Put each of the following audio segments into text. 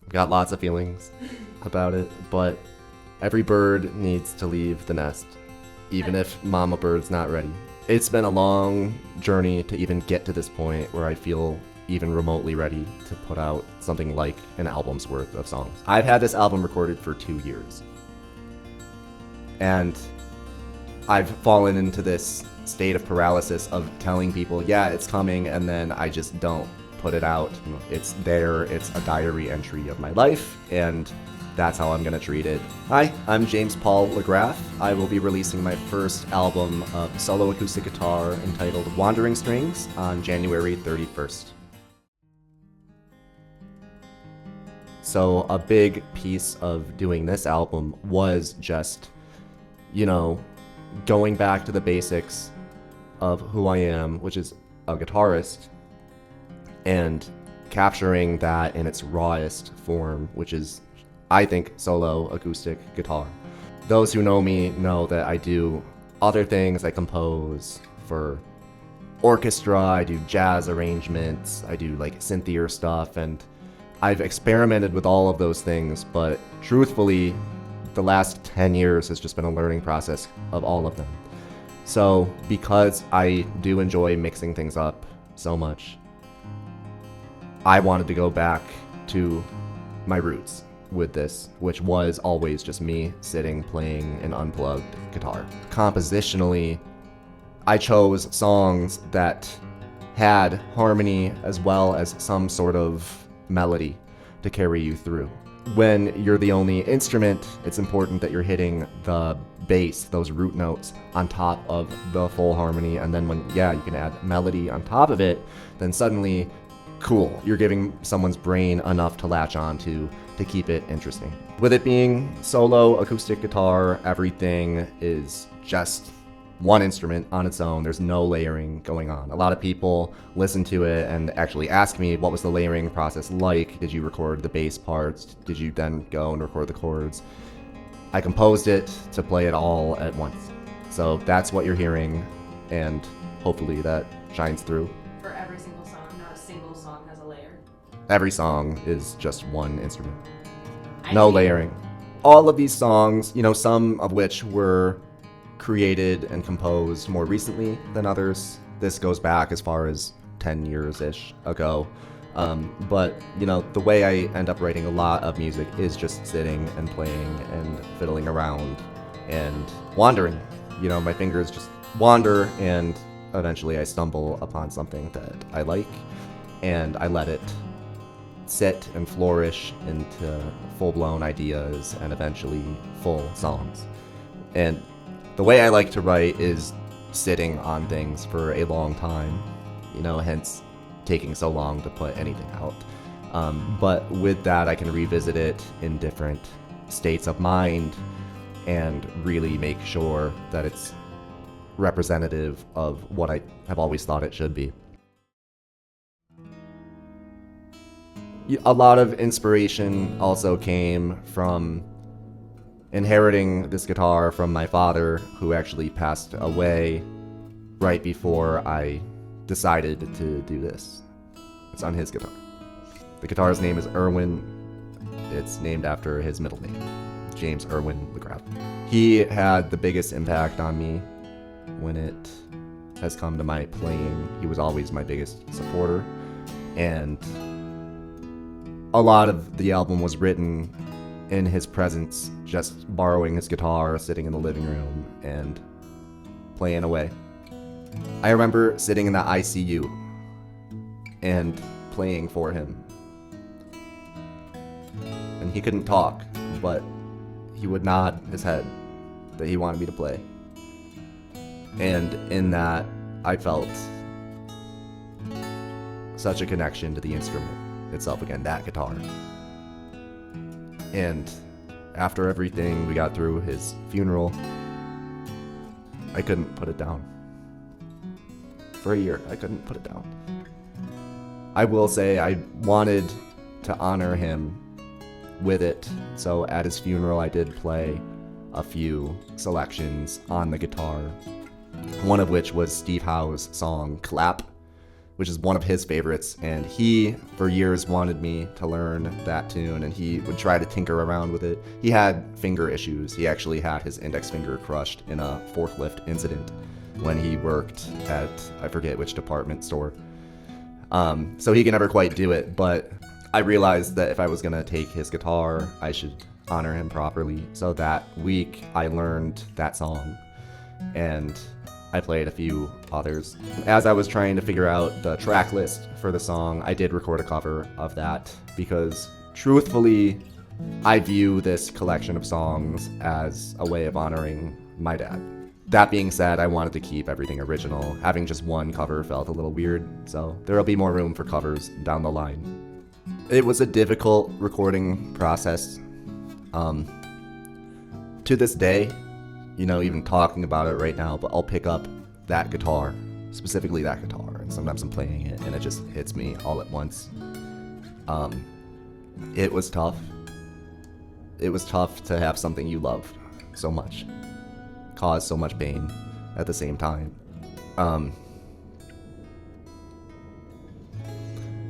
got lots of feelings about it, but every bird needs to leave the nest, even if mama bird's not ready. It's been a long journey to even get to this point where I feel even remotely ready to put out something like an album's worth of songs. I've had this album recorded for 2 years, and I've fallen into this state of paralysis of telling people, yeah, it's coming, and then I just don't put it out. It's there, it's a diary entry of my life, and that's how I'm gonna treat it. Hi, I'm James Paul Lagraff. I will be releasing my first album of solo acoustic guitar entitled Wandering Strings on January 31st. So a big piece of doing this album was just, going back to the basics of who I am, which is a guitarist, and capturing that in its rawest form, which is, I think, solo acoustic guitar. Those who know me know that I do other things. I compose for orchestra, I do jazz arrangements, I do like synthier stuff, and I've experimented with all of those things, but truthfully, the last 10 years has just been a learning process of all of them. So because I do enjoy mixing things up so much, I wanted to go back to my roots with this, which was always just me sitting playing an unplugged guitar. Compositionally, I chose songs that had harmony as well as some sort of melody to carry you through. When you're the only instrument, it's important that you're hitting the bass, those root notes, on top of the full harmony, and then when, you can add melody on top of it, then suddenly, cool, you're giving someone's brain enough to latch on to keep it interesting. With it being solo acoustic guitar, everything is just one instrument on its own. There's no layering going on. A lot of people listen to it and actually ask me, what was the layering process like? Did you record the bass parts? Did you then go and record the chords? I composed it to play it all at once. So that's what you're hearing, and hopefully that shines through. For every single song, not a single song has a layer. Every song is just one instrument. No layering. All of these songs, some of which were created and composed more recently than others. This goes back as far as 10 years-ish ago. But, the way I end up writing a lot of music is just sitting and playing and fiddling around and wandering. My fingers just wander, and eventually I stumble upon something that I like, and I let it sit and flourish into full-blown ideas and eventually full songs. And the way I like to write is sitting on things for a long time, hence taking so long to put anything out. But with that, I can revisit it in different states of mind and really make sure that it's representative of what I have always thought it should be. A lot of inspiration also came from inheriting this guitar from my father, who actually passed away right before I decided to do this. It's on his guitar. The guitar's name is Erwin. It's named after his middle name, James Erwin Lagraff. He had the biggest impact on me when it has come to my playing. He was always my biggest supporter, and a lot of the album was written in his presence, just borrowing his guitar, sitting in the living room and playing away. I remember sitting in the ICU and playing for him. And he couldn't talk, but he would nod his head that he wanted me to play. And in that, I felt such a connection to the instrument itself, again, that guitar. And after everything we got through, his funeral, I couldn't put it down. For a year, I couldn't put it down. I will say I wanted to honor him with it, so at his funeral I did play a few selections on the guitar, one of which was Steve Howe's song Clap, which is one of his favorites. And he, for years, wanted me to learn that tune, and he would try to tinker around with it. He had finger issues. He actually had his index finger crushed in a forklift incident when he worked at, I forget which department store. So he could never quite do it, but I realized that if I was gonna take his guitar, I should honor him properly. So that week I learned that song, and I played a few others. As I was trying to figure out the track list for the song, I did record a cover of that because truthfully, I view this collection of songs as a way of honoring my dad. That being said, I wanted to keep everything original. Having just one cover felt a little weird, so there'll be more room for covers down the line. It was a difficult recording process. To this day, even talking about it right now, but I'll pick up that guitar, specifically that guitar, and sometimes I'm playing it and it just hits me all at once. It was tough. It was tough to have something you loved so much cause so much pain at the same time.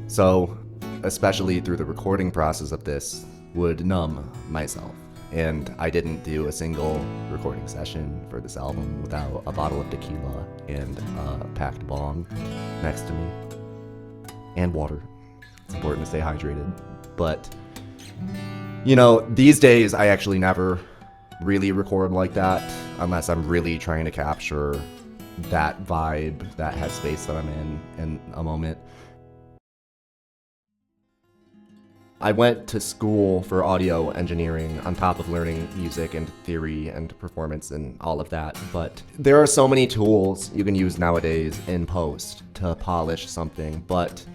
So, especially through the recording process of this, would numb myself. And I didn't do a single recording session for this album without a bottle of tequila and a packed bong next to me. And water. It's important to stay hydrated. But, these days I actually never really record like that unless I'm really trying to capture that vibe, that headspace that I'm in a moment. I went to school for audio engineering on top of learning music and theory and performance and all of that, but there are so many tools you can use nowadays in post to polish something, but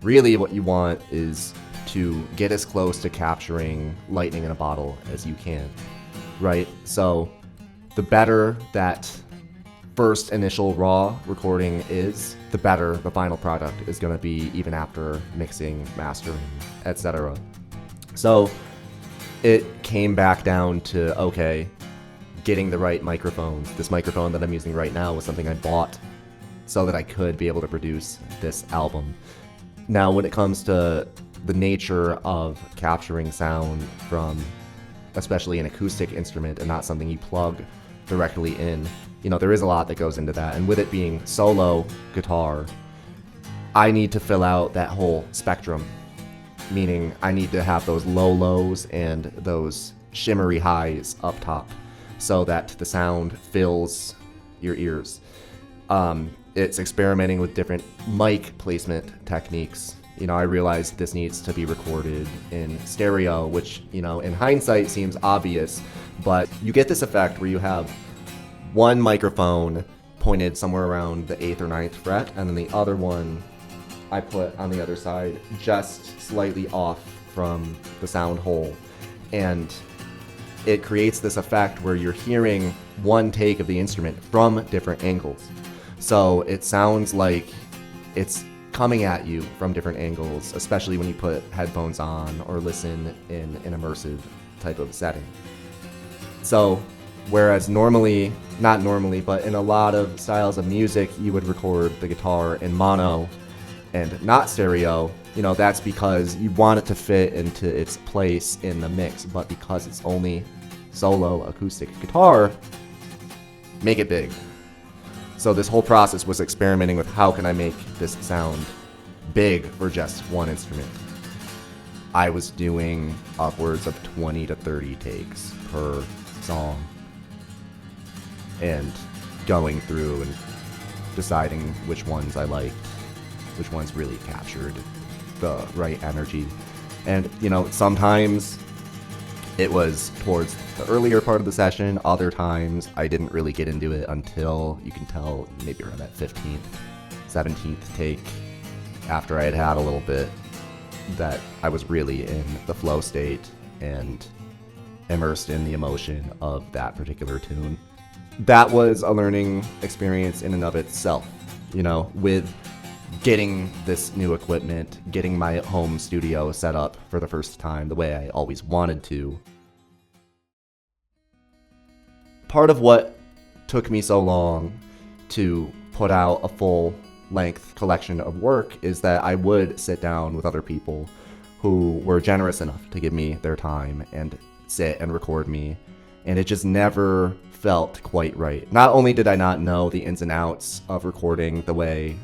really what you want is to get as close to capturing lightning in a bottle as you can, right? So the better that first initial raw recording is, the better the final product is going to be even after mixing, mastering, etc. So it came back down to, okay, getting the right microphones. This microphone that I'm using right now was something I bought so that I could be able to produce this album. Now, when it comes to the nature of capturing sound from especially an acoustic instrument and not something you plug directly in, there is a lot that goes into that. And with it being solo guitar, I need to fill out that whole spectrum, meaning I need to have those low lows and those shimmery highs up top so that the sound fills your ears. It's experimenting with different mic placement techniques. I realized this needs to be recorded in stereo, which, in hindsight seems obvious, but you get this effect where you have one microphone pointed somewhere around the 8th or 9th fret, and then the other one I put on the other side just slightly off from the sound hole. And it creates this effect where you're hearing one take of the instrument from different angles. So it sounds like it's coming at you from different angles, especially when you put headphones on or listen in an immersive type of setting. So whereas not normally, but in a lot of styles of music, you would record the guitar in mono and not stereo, that's because you want it to fit into its place in the mix, but because it's only solo acoustic guitar, make it big. So this whole process was experimenting with how can I make this sound big for just one instrument. I was doing upwards of 20 to 30 takes per song and going through and deciding which ones I liked, which ones really captured the right energy. And, sometimes it was towards the earlier part of the session. Other times I didn't really get into it until, you can tell, maybe around that 15th, 17th take, after I had had a little bit, that I was really in the flow state and immersed in the emotion of that particular tune. That was a learning experience in and of itself, with getting this new equipment, getting my home studio set up for the first time the way I always wanted to. Part of what took me so long to put out a full length collection of work is that I would sit down with other people who were generous enough to give me their time and sit and record me. And it just never felt quite right. Not only did I not know the ins and outs of recording the way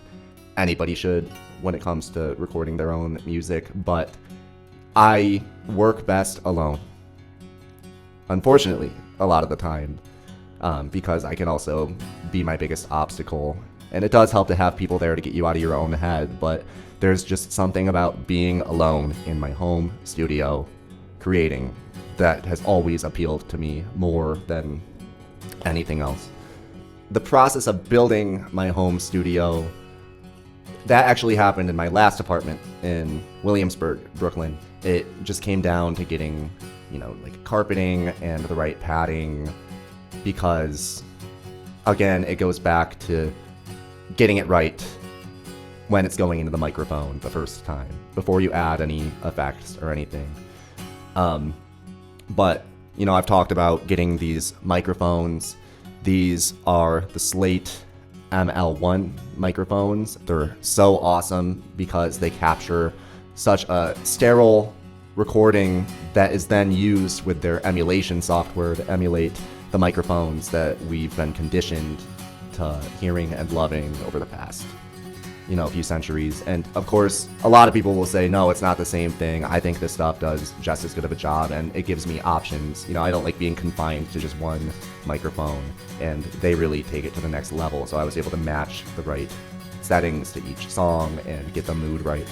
anybody should when it comes to recording their own music, but I work best alone. Unfortunately, a lot of the time, because I can also be my biggest obstacle. And it does help to have people there to get you out of your own head, but there's just something about being alone in my home studio creating that has always appealed to me more than anything else. The process of building my home studio, that actually happened in my last apartment in Williamsburg, Brooklyn. It just came down to getting, like carpeting and the right padding, because again, it goes back to getting it right when it's going into the microphone the first time, before you add any effects or anything. But, I've talked about getting these microphones. These are the Slate ML1 microphones. They're so awesome because they capture such a sterile recording that is then used with their emulation software to emulate the microphones that we've been conditioned to hearing and loving over the past, few centuries. And of course, a lot of people will say, no, it's not the same thing. I think this stuff does just as good of a job, and it gives me options. I don't like being confined to just one microphone, and they really take it to the next level. So I was able to match the right settings to each song and get the mood right.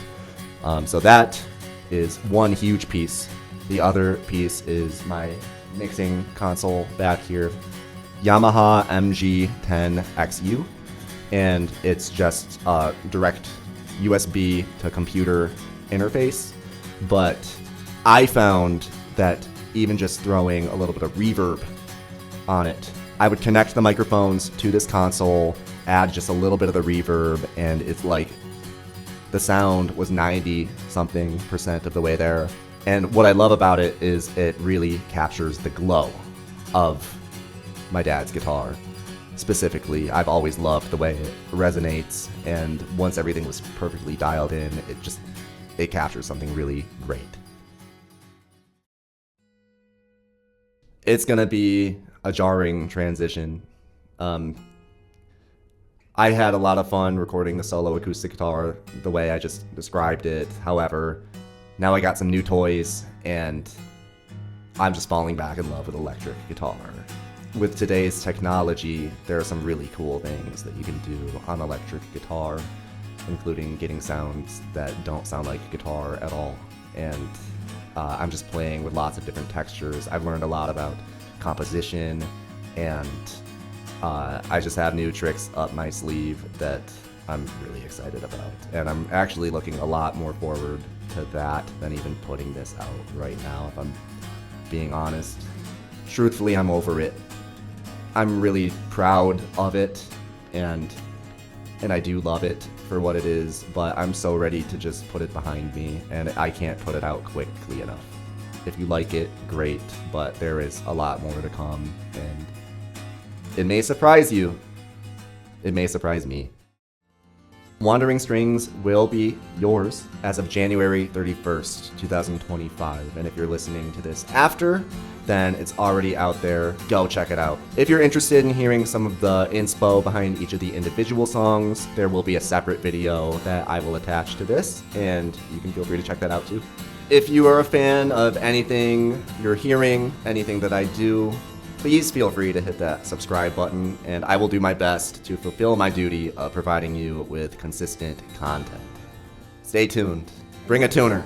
So that is one huge piece. The other piece is my mixing console back here, Yamaha MG10XU. And it's just a direct USB to computer interface. But I found that even just throwing a little bit of reverb on it, I would connect the microphones to this console, add just a little bit of the reverb, and it's like the sound was 90-something% of the way there. And what I love about it is it really captures the glow of my dad's guitar. Specifically, I've always loved the way it resonates, and once everything was perfectly dialed in, it captures something really great. It's gonna be a jarring transition. I had a lot of fun recording the solo acoustic guitar the way I just described it. However, now I got some new toys, and I'm just falling back in love with electric guitar. With today's technology, there are some really cool things that you can do on electric guitar, including getting sounds that don't sound like guitar at all. And I'm just playing with lots of different textures. I've learned a lot about composition, and I just have new tricks up my sleeve that I'm really excited about. And I'm actually looking a lot more forward to that than even putting this out right now, if I'm being honest. Truthfully, I'm over it. I'm really proud of it, and I do love it for what it is, but I'm so ready to just put it behind me, and I can't put it out quickly enough. If you like it, great, but there is a lot more to come, and it may surprise you. It may surprise me. Wandering Strings will be yours as of January 31st, 2025. And if you're listening to this after, then it's already out there. Go check it out. If you're interested in hearing some of the inspo behind each of the individual songs, there will be a separate video that I will attach to this, and you can feel free to check that out too. If you are a fan of anything you're hearing, anything that I do, please feel free to hit that subscribe button, and I will do my best to fulfill my duty of providing you with consistent content. Stay tuned. Bring a tuner.